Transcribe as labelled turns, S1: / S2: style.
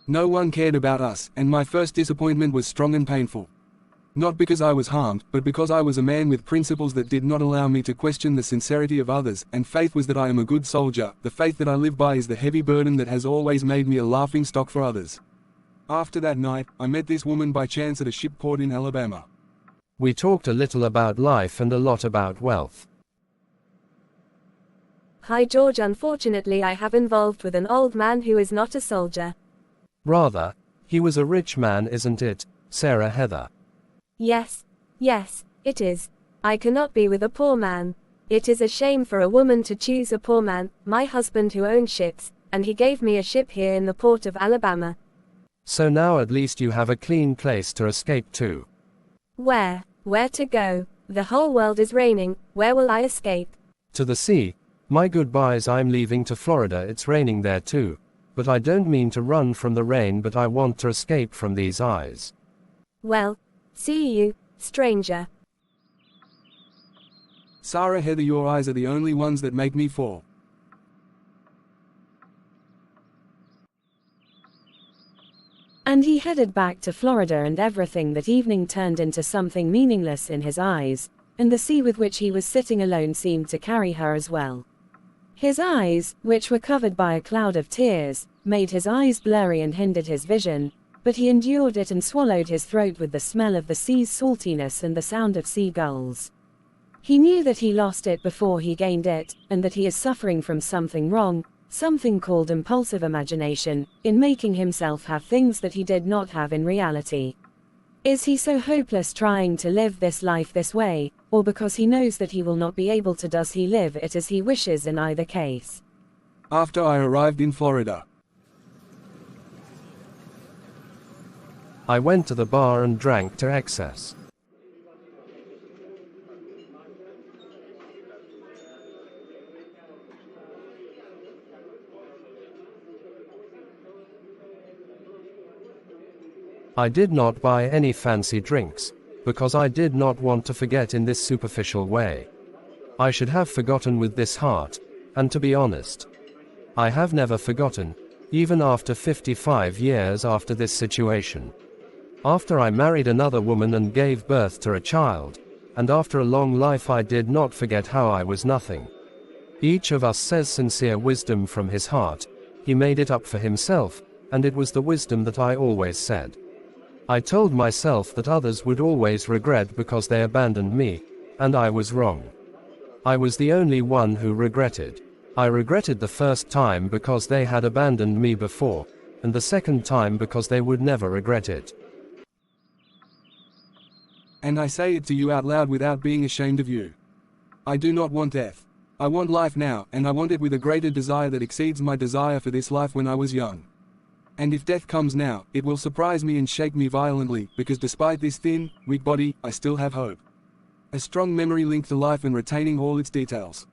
S1: No one cared about us, and my first disappointment was strong and painful. Not because I was harmed, but because I was a man with principles that did not allow me to question the sincerity of others, and faith was that I am a good soldier. The faith that I live by is the heavy burden that has always made me a laughing stock for others. After that night, I met this woman by chance at a ship port in Alabama.
S2: We talked a little about life and a lot about wealth.
S3: Hi George, unfortunately I have involved with an old man who is not a soldier.
S2: Rather, he was a rich man, isn't it, Sarah Heather?
S3: Yes, it is. I cannot be with a poor man. It is a shame for a woman to choose a poor man. My husband who owns ships, and he gave me a ship here in the port of Alabama.
S2: So now at least you have a clean place to escape to.
S3: Where to go? The whole world is raining, where will I escape?
S2: To the sea. My goodbyes, I'm leaving to Florida, it's raining there too. But I don't mean to run from the rain, but I want to escape from these eyes.
S3: Well, see you, stranger.
S1: Sarah Heather, your eyes are the only ones that make me fall.
S4: And he headed back to Florida, and everything that evening turned into something meaningless in his eyes, and the sea with which he was sitting alone seemed to carry her as well. His eyes, which were covered by a cloud of tears, made his eyes blurry and hindered his vision, but he endured it and swallowed his throat with the smell of the sea's saltiness and the sound of seagulls. He knew that he lost it before he gained it, and that he is suffering from something wrong, something called impulsive imagination, in making himself have things that he did not have in reality. Is he so hopeless trying to live this life this way, or because he knows that he will not be able to, does he live it as he wishes in either case?
S1: After I arrived in Florida,
S2: I went to the bar and drank to excess. I did not buy any fancy drinks, because I did not want to forget in this superficial way. I should have forgotten with this heart, and to be honest, I have never forgotten, even after 55 years after this situation. After I married another woman and gave birth to a child, and after a long life, I did not forget how I was nothing. Each of us says sincere wisdom from his heart. He made it up for himself, and it was the wisdom that I always said. I told myself that others would always regret because they abandoned me, and I was wrong. I was the only one who regretted. I regretted the first time because they had abandoned me before, and the second time because they would never regret it.
S1: and I say it to you out loud without being ashamed of you. I do not want death. I want life now, and I want it with a greater desire that exceeds my desire for this life when I was young. And if death comes now, it will surprise me and shake me violently, because despite this thin, weak body, I still have hope. A strong memory linked to life and retaining all its details.